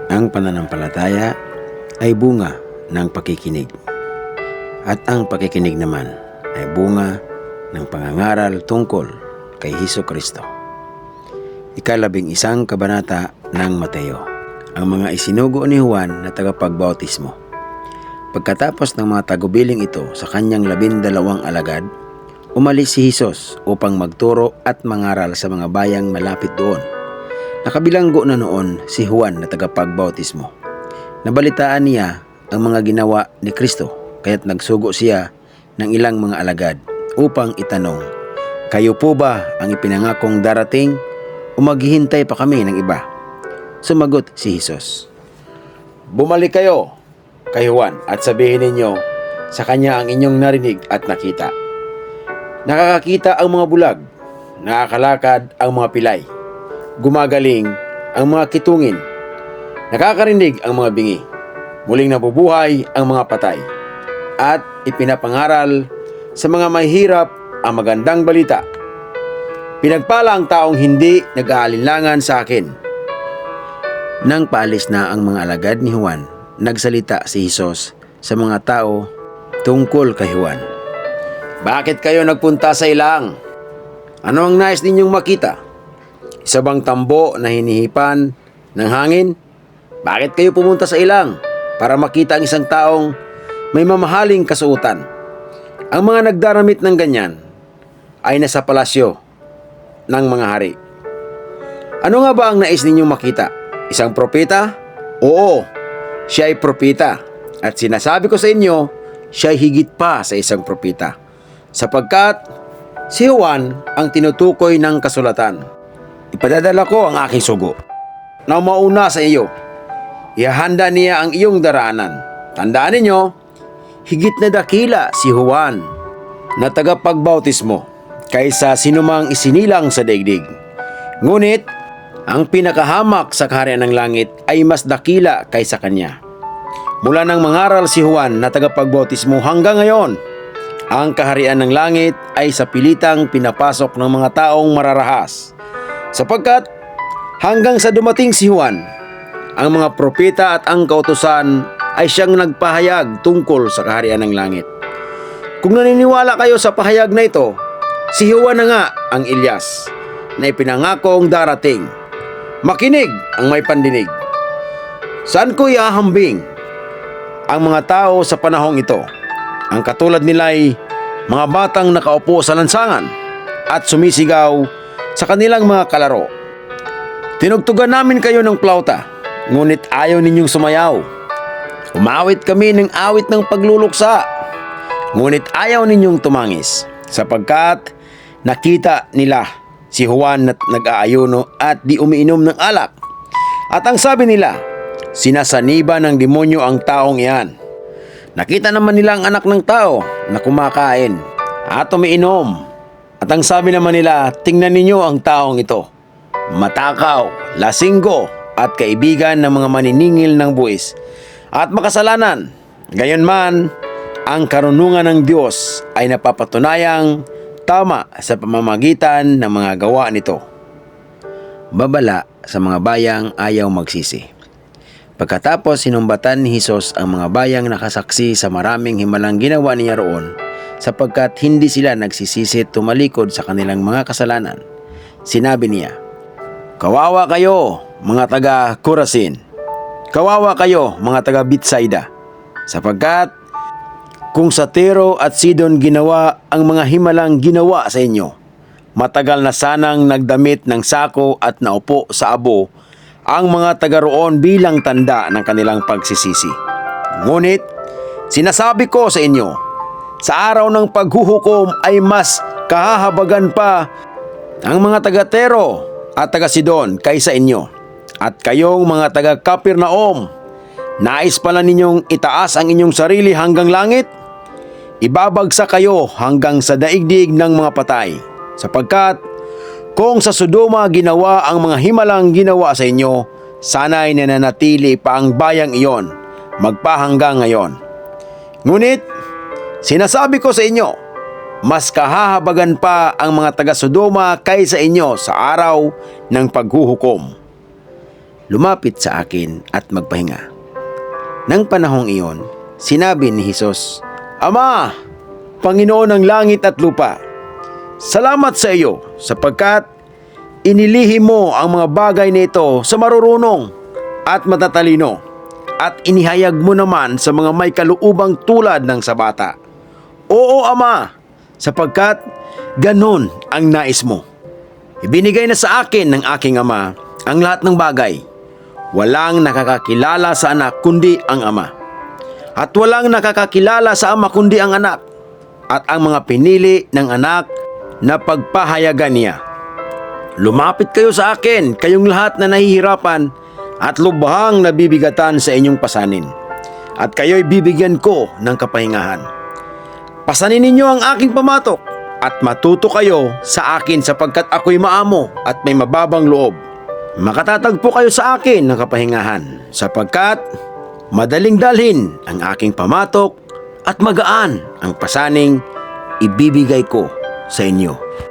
Ang pananampalataya ay bunga ng pakikinig. At ang pakikinig naman ay bunga ng pangangaral tungkol kay Hesukristo. Ika-11 kabanata ng Mateo. Ang mga isinugo ni Juan na tagapagbautismo. Pagkatapos ng mga tagubiling ito sa kanyang 12 alagad, umalis si Hesus upang magturo at mangaral sa mga bayang malapit doon. Nakabilanggo na noon si Juan na tagapagbautismo. Nabalitaan niya ang mga ginawa ni Kristo, kaya't nagsugo siya ng ilang mga alagad upang itanong, "Kayo po ba ang ipinangakong darating o maghihintay pa kami ng iba?" Sumagot si Hesus, "Bumalik kayo kay Juan at sabihin ninyo sa kanya ang inyong narinig at nakita. Nakakakita ang mga bulag, nakakalakad ang mga pilay, gumagaling ang mga kitungin, nakakarinig ang mga bingi, muling nabubuhay ang mga patay, at ipinapangaral sa mga mahihirap ang magandang balita. Pinagpala ang taong hindi nag-aalinlangan sa akin." Nang paalis na ang mga alagad ni Juan, nagsalita si Hesus sa mga tao tungkol kay Juan. "Bakit kayo nagpunta sa ilang? Ano ang nais ninyong makita? Isa bang tambo na hinihipan ng hangin? Bakit kayo pumunta sa ilang para makita ang isang taong may mamahaling kasuotan? Ang mga nagdaramit ng ganyan ay nasa palasyo ng mga hari. Ano nga ba ang nais ninyong makita? Isang propeta? Oo, siya ay propeta. At sinasabi ko sa inyo, siya ay higit pa sa isang propeta. Sapagkat si Juan ang tinutukoy ng kasulatan. Ipadadala ko ang aking sugo na mauna sa iyo. Ihahanda niya ang iyong daraanan. Tandaan ninyo, higit na dakila si Juan na tagapagbautismo kaysa sinumang isinilang sa daigdig. Ngunit ang pinakahamak sa kaharian ng langit ay mas dakila kaysa kanya. Mula nang mangaral si Juan na tagapagbautismo hanggang ngayon, ang kaharian ng langit ay sa pilitang pinapasok ng mga taong mararahas. Sapagkat hanggang sa dumating si Juan, ang mga propeta at ang kautusan ay siyang nagpahayag tungkol sa kaharian ng langit. Kung naniniwala kayo sa pahayag na ito, si Juan na nga ang Elias na ipinangakong darating. Makinig ang may pandinig. Saan ko ihahambing ang mga tao sa panahong ito? Ang katulad nila'y mga batang nakaupo sa lansangan at sumisigaw sa kanilang mga kalaro. Tinugtugan namin kayo ng plauta, ngunit ayaw ninyong sumayaw. Umawit kami ng awit ng pagluluksa, ngunit ayaw ninyong tumangis, sapagkat nakita nila si Juan na nag-aayuno at di umiinom ng alak. At ang sabi nila, sinasaniba ng demonyo ang taong iyan. Nakita naman nila ang anak ng tao na kumakain at umiinom. At ang sabi naman nila, tingnan ninyo ang taong ito. Matakaw, lasinggo at kaibigan ng mga maniningil ng buwis at makasalanan. Gayunman, ang karunungan ng Diyos ay napapatunayang tama sa pamamagitan ng mga gawa nito. Babala sa mga bayang ayaw magsisi. Pagkatapos sinumbatan ni Hesus ang mga bayang nakasaksi sa maraming himalang ginawa niya roon, sapagkat hindi sila nagsisisi tumalikod sa kanilang mga kasalanan. Sinabi niya, "Kawawa kayo, mga taga Corazin! Kawawa kayo, mga taga Bethsaida! Sapagkat kung sa Tiro at Sidon ginawa ang mga himalang ginawa sa inyo, matagal na sanang nagdamit ng sako at naupo sa abo ang mga taga roon bilang tanda ng kanilang pagsisisi. Ngunit sinasabi ko sa inyo, sa araw ng paghuhukom ay mas kahahabagan pa ang mga taga Tiro at taga Sidon kaysa inyo. At kayong mga taga Capernaum, nais pala ninyong itaas ang inyong sarili hanggang langit? Ibabagsak kayo hanggang sa daigdig ng mga patay, sapagkat kung sa Sodoma ginawa ang mga himalang ginawa sa inyo, sana'y nananatili pa ang bayang iyon magpahanggang ngayon. Ngunit sinasabi ko sa inyo, mas kahahabagan pa ang mga taga Sodoma kaysa inyo sa araw ng paghuhukom. lumapit sa akin at magpahinga. Nang panahong iyon, sinabi ni Hesus, "Ama, Panginoon ng langit at lupa, salamat sa iyo sapagkat inilihim mo ang mga bagay na ito sa marurunong at matatalino at inihayag mo naman sa mga may kaluubang tulad ng sa bata. Oo, Ama, sapagkat ganon ang nais mo. Ibinigay na sa akin ng aking Ama ang lahat ng bagay. Walang nakakakilala sa anak kundi ang Ama. At walang nakakakilala sa Ama kundi ang anak. At ang mga pinili ng anak na pagpahayagan niya. Lumapit kayo sa akin, kayong lahat na nahihirapan at lubhang nabibigatan sa inyong pasanin. At kayo'y bibigyan ko ng kapahingahan. Pasanin ninyo ang aking pamatok at matuto kayo sa akin sapagkat ako'y maamo at may mababang loob. Makatatagpo kayo sa akin ng kapahingahan sapagkat madaling dalhin ang aking pamatok at magaan ang pasaning ibibigay ko sa inyo."